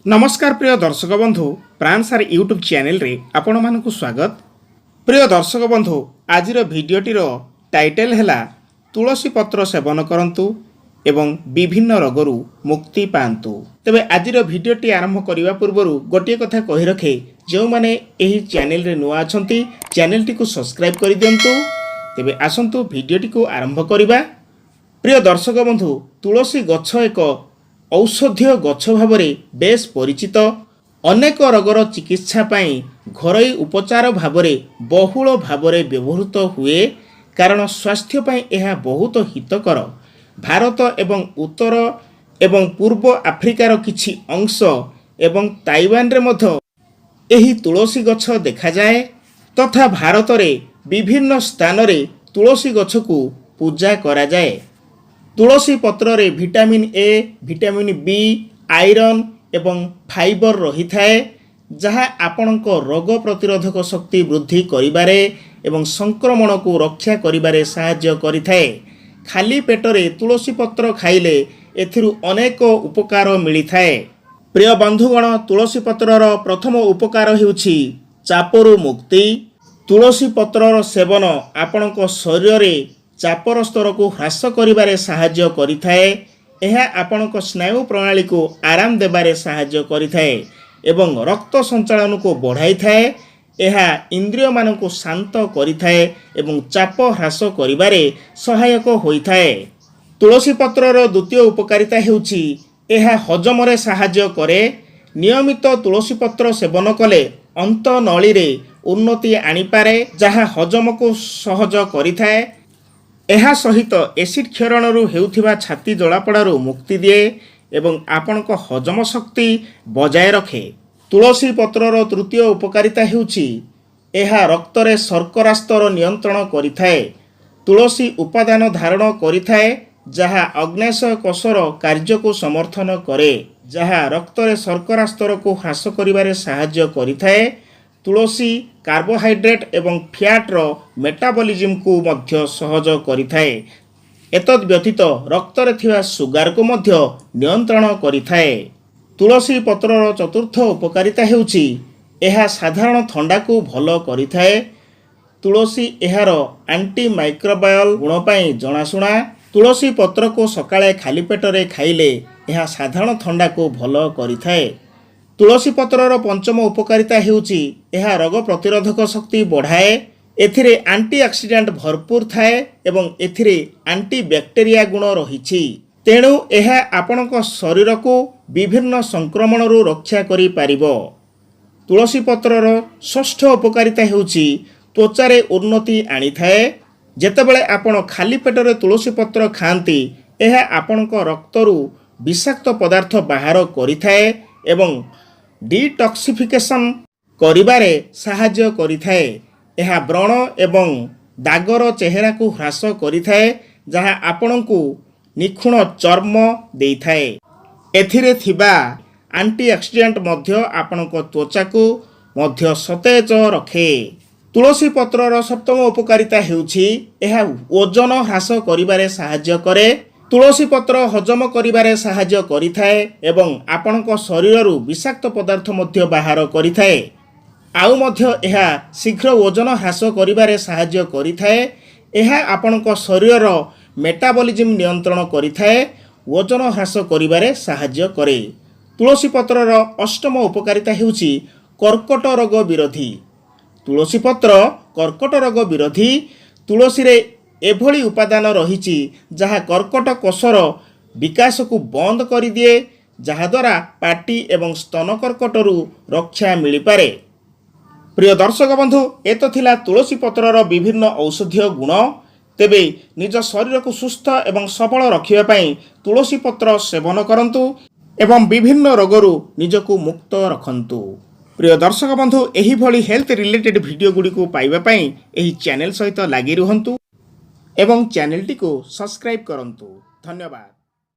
नमस्कार प्रिय दर्शक बंधु प्राण सार यूट्यूब चैनल रे आपण मानकु स्वागत। प्रिय दर्शक बंधु आज भिडियोटीर टाइटल है तुलसी पत्र सेवन करंतु एवं विभिन्न रोगरू मुक्ति पांतु। तेबे आज भिडियोटी आरंभ करने पूर्व गोटे कथा कही रखे जो मैंने यही चैनल रे नुआ अछंती चैनल टी को सब्सक्राइब कर दियंतु। तेबे आसंतु भिडियोटी को आरंभ करिबा। प्रिय दर्शक बंधु तुलसी गछ एक औषधीय गछ भाव बेस परिचित। अनेक रोगर चिकित्सा पाई घरोई उपचार भाव बहुल भाव व्यवहृत हुए कारण स्वास्थ्य पाई यह बहुत हितकर। भारत एवं उत्तर एवं पूर्व आफ्रिकार किछि अंश एवं ताइवान रे मध्य एही तुलसी गछ देखा जाए तथा भारत रे विभिन्न स्थान रे तुलसी गछ को पूजा करा जाए। तुलसी पत्र रे vitamin A, vitamin B, iron एवं फाइबर रही थाए जहाँ आपणक रोग प्रतिरोधक शक्ति वृद्धि करिबारे एवं संक्रमण को रक्षा करिबारे सहाय्य करिथाए। खाली पेटरे तुलसी पत्र खाइले एथिरु अनेक उपकार मिलिथाए। प्रिय बंधुगण तुलसी पत्रर प्रथम उपकार हेउछि चापरु मुक्ति। तुलसी पत्रर सेवन आपणक शरीर रे चापर स्तर को ह्रास करिबारे सहाय्य करिथाए। यह आपणक स्नायु प्रणाली को आराम देबारे सहाय्य करिथाए एवं रक्त संचालन को बढ़ाई थाए। यह इंद्रिय मान को शांत करिथाए एवं चाप ह्रास करिबारे सहायक होइथाए। तुलसी पत्रर द्वितीय उपकारिता हेउछि यह हजम रे सहाय्य करे। नियमित तुलसी पत्र सेवन कले अंत नळी रे उन्नति आनिपारे जहाँ हजम को सहज करिथाए। यह सहित एसिड क्षरणरू हेउथिबा छाती जलापड़ारू मुक्ति दिए एवं आपणक हजम शक्ति बजाय रखे। तुलसी पत्रर तृतीय उपकारिता हेउछि यह रक्त रे शर्करा स्तर नियंत्रण करिथाए। तुलसी उपादान धारण करिथाए जहाँ अग्नाशय कोषर कार्य को समर्थन करे जहाँ रक्त रे शर्करा स्तर को ह्रास करिबारे सहाय्य करिथाए। तुलसी कार्बोहाइड्रेट एवं फैट रो मेटाबॉलिज्म को मध्य सहज करिथाए। एतद व्यतीत रक्त रे थिबा सुगार को मध्य नियंत्रण करिथाए। तुलसी पत्रर चतुर्थ उपकारिता हेउछि यह साधारण थंडा को भल करिथाए। तुलसी एहार एंटी माइक्रोबायल गुण पई जणाशुना। तुलसी पत्र को सकाळे खाली पेटरे खाइले यह साधारण थंडा को भल करिथाए। तुलसी पत्रर पंचम उपकारिता हेउछि यह रोग प्रतिरोधक शक्ति बढ़ाए। एथिरे एंटीऑक्सीडेंट भरपूर थाए एवं एथिरे एंटी बैक्टेरिया गुण रहिछि तेणु यह आपणक शरीर को विभिन्न संक्रमणरू रक्षा करि पारिबो। तुलसी पत्रर षष्ठ उपकारिता हेउछि त्वचारे उन्नति आनिथाए। जेतेबेले आपण खाली पेटरे तुलसी पत्र खाआंती यह आपणक रक्तरू विषाक्त पदार्थ बाहर करिथाए एवं डिटॉक्सिफिकेशन करिबारे सहाय्य करिथाए। यह व्रण एवं दागर चेहरा को ह्रास करिथाए जहाँ आपणकू निखुण चर्म देइथाए। एथिरे थिबा एंटीऑक्सीडेंट मध्य आपणक त्वचा को मध्य सतेज रखे। तुलसी पत्रर सप्तम उपकारिता हेउछि यह ओजन ह्रास करिबारे सहाय्य करे। तुलसी पत्र हजम करिबारे सहाय्य करिथाए एवं आपणक शरीररू विषाक्त पदार्थ मध्य बाहर करिथाए। आउ मध्य यह शीघ्र ओजन ह्रास करिबारे सहाय्य करिथाए। यह आपणक शरीरर मेटाबॉलिज्म नियंत्रण करिथाए ओजन ह्रास करिबारे सहाय्य करे। तुलसी पत्रर अष्टम उपकारिता हेउछि कर्कट रोग विरोधी। तुलसी पत्र कर्कट रोग विरोधी। तुलसी रे एभली उपादान रहिछि जहाँ कर्कट कोषर विकास को बंद कर दिए जहाँ द्वारा पाटी एवं स्तन कर्कटरू रक्षा मिल पारे। प्रिय दर्शक बंधु एत थिला तुलसी पत्रर विभिन्न औषधीय गुण। तेबे निज शरीर को सुस्थ एवं सबल रखिबा पई तुलसी पत्र सेवन करंतु एवं विभिन्न रोगरू निजको मुक्त रखंतु। प्रिय दर्शक बंधु एही भली हेल्थ रिलेटेड वीडियो गुडी को पाइबा पई एही चैनल सहित लागि रहंतु एवं चैनल टी को सब्सक्राइब करंतु। धन्यवाद।